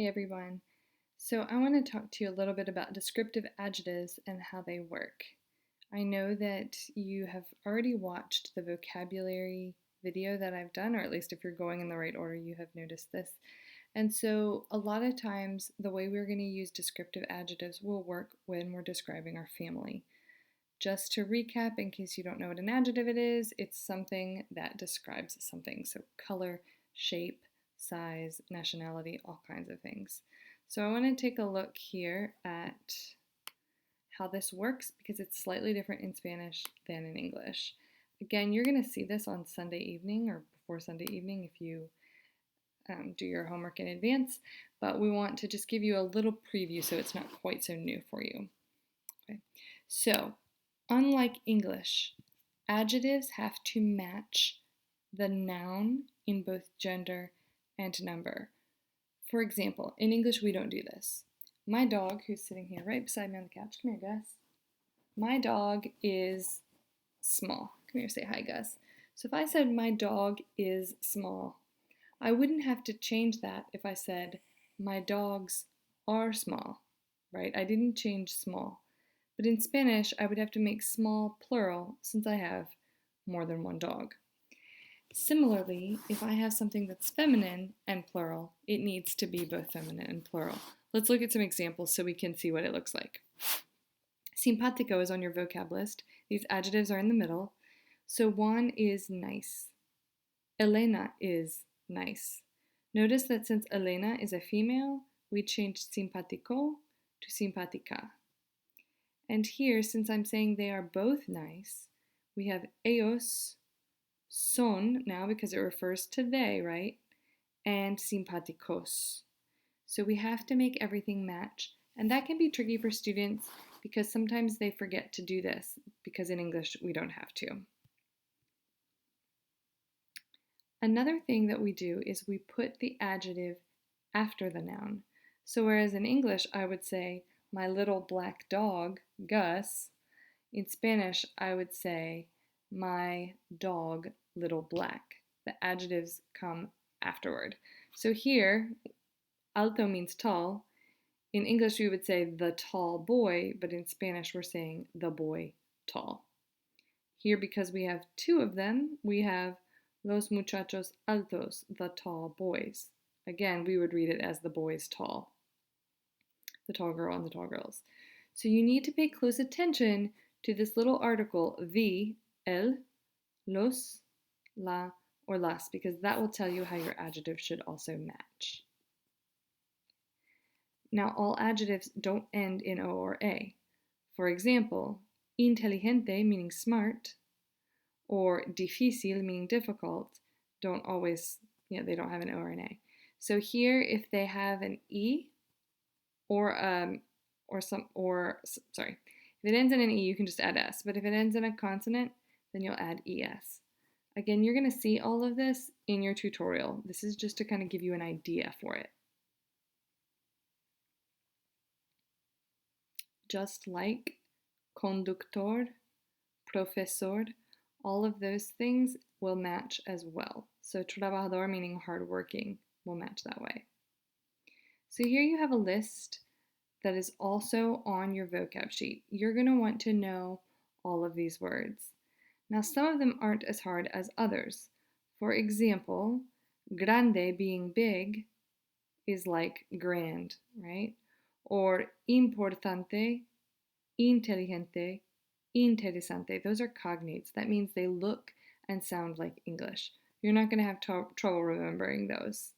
Hey everyone. So I want to talk to you a little bit about descriptive adjectives and how they work. I know that you have already watched the vocabulary video that I've done, or at least if you're going in the right order, you have noticed this. And so a lot of times the way we're going to use descriptive adjectives will work when we're describing our family. Just to recap, in case you don't know what an adjective it is, it's something that describes something. So color, shape, size, nationality, all kinds of things. So I want to take a look here at how this works because it's slightly different in Spanish than in English. Again, you're going to see this on Sunday evening or before Sunday evening if you do your homework in advance, but we want to just give you a little preview so it's not quite so new for you. Okay. So, unlike English, adjectives have to match the noun in both gender and number. For example, in English, we don't do this. My dog, who's sitting here right beside me on the couch, come here, Gus. My dog is small. Come here, say hi, Gus. So if I said my dog is small, I wouldn't have to change that if I said my dogs are small, right? I didn't change small. But in Spanish, I would have to make small plural since I have more than one dog. Similarly, if I have something that's feminine and plural, it needs to be both feminine and plural. Let's look at some examples so we can see what it looks like. Simpático is on your vocab list. These adjectives are in the middle. So Juan is nice. Elena is nice. Notice that since Elena is a female, we changed simpático to simpática. And here, since I'm saying they are both nice, we have ellos son now because it refers to they, right? And simpáticos. So we have to make everything match. And that can be tricky for students because sometimes they forget to do this because in English we don't have to. Another thing that we do is we put the adjective after the noun. So whereas in English I would say, my little black dog, Gus, in Spanish I would say, my dog, little black. The adjectives come afterward. So here, alto means tall. In English we would say the tall boy, but in Spanish we're saying the boy tall. Here, because we have two of them, we have los muchachos altos, the tall boys. Again, we would read it as the boys tall. The tall girl and the tall girls. So you need to pay close attention to this little article, the, el, los, la, or las, because that will tell you how your adjective should also match. Now, all adjectives don't end in O or A. For example, inteligente, meaning smart, or difícil, meaning difficult, don't always, they don't have an O or an A. So here, if they have an E, if it ends in an E, you can just add S. But if it ends in a consonant, then you'll add ES. Again, you're going to see all of this in your tutorial. This is just to kind of give you an idea for it. Just like conductor, profesor, all of those things will match as well. So trabajador, meaning hardworking, will match that way. So here you have a list that is also on your vocab sheet. You're going to want to know all of these words. Now, some of them aren't as hard as others. For example, grande, being big, is like grand, right? Or importante, inteligente, interesante. Those are cognates. That means they look and sound like English. You're not going to have trouble remembering those.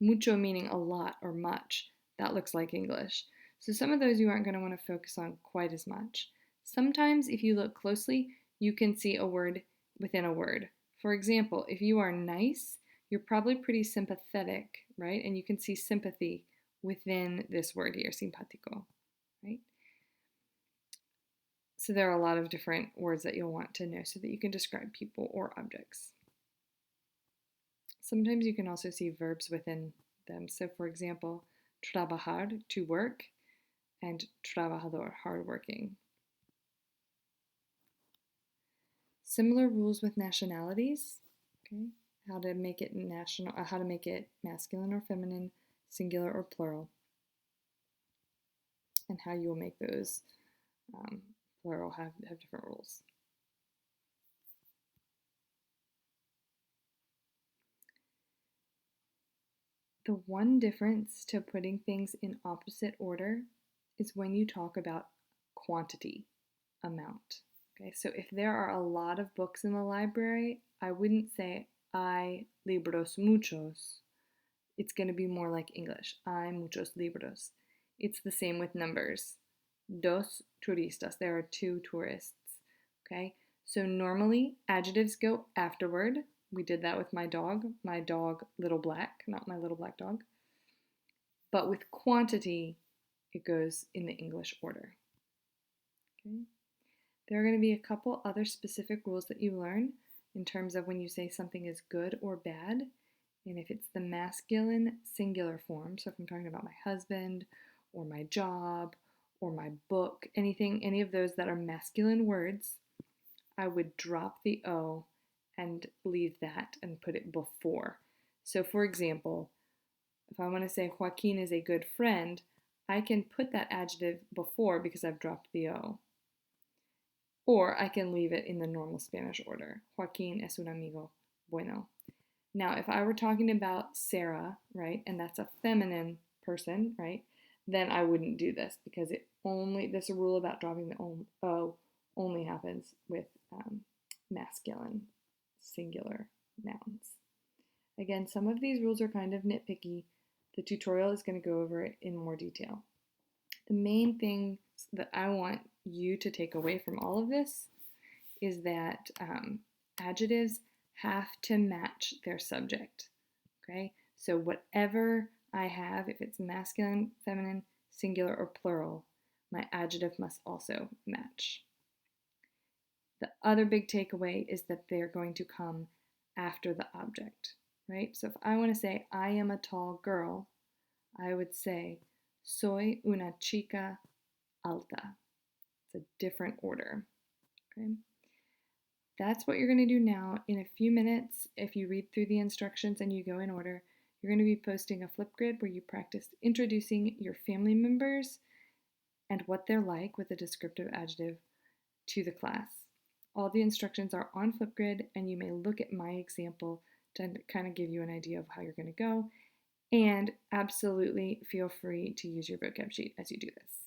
Mucho, meaning a lot or much. That looks like English. So some of those you aren't going to want to focus on quite as much. Sometimes if you look closely, you can see a word within a word. For example, if you are nice, you're probably pretty sympathetic, right? And you can see sympathy within this word here, simpático, right? So there are a lot of different words that you'll want to know so that you can describe people or objects. Sometimes you can also see verbs within them. So for example, trabajar, to work, and trabajador, hardworking. Similar rules with nationalities, okay? How to make it masculine or feminine, singular or plural, and how you will make those plural have different rules. The one difference to putting things in opposite order is when you talk about quantity, amount. Okay, so if there are a lot of books in the library, I wouldn't say hay libros muchos. It's going to be more like English. Hay muchos libros. It's the same with numbers. Dos turistas. There are two tourists. Okay, so normally adjectives go afterward. We did that with my dog, Little Black, not my little black dog. But with quantity, it goes in the English order. Okay. There are going to be a couple other specific rules that you learn in terms of when you say something is good or bad. And if it's the masculine singular form, so if I'm talking about my husband or my job or my book, any of those that are masculine words, I would drop the O and leave that and put it before. So for example, if I want to say Joaquin is a good friend, I can put that adjective before because I've dropped the O. Or I can leave it in the normal Spanish order. Joaquin es un amigo bueno. Now, if I were talking about Sarah, right, and that's a feminine person, right, then I wouldn't do this because this rule about dropping the O only happens with masculine singular nouns. Again, some of these rules are kind of nitpicky. The tutorial is going to go over it in more detail. The main thing that I want you to take away from all of this is that adjectives have to match their subject. Okay, so whatever I have, if it's masculine, feminine, singular, or plural, my adjective must also match. The other big takeaway is that they're going to come after the object, right? So if I want to say, I am a tall girl, I would say, soy una chica alta. It's a different order, okay? That's what you're going to do now. In a few minutes, if you read through the instructions and you go in order, you're going to be posting a Flipgrid where you practice introducing your family members and what they're like with a descriptive adjective to the class. All the instructions are on Flipgrid, and you may look at my example to kind of give you an idea of how you're going to go. And absolutely feel free to use your vocab sheet as you do this.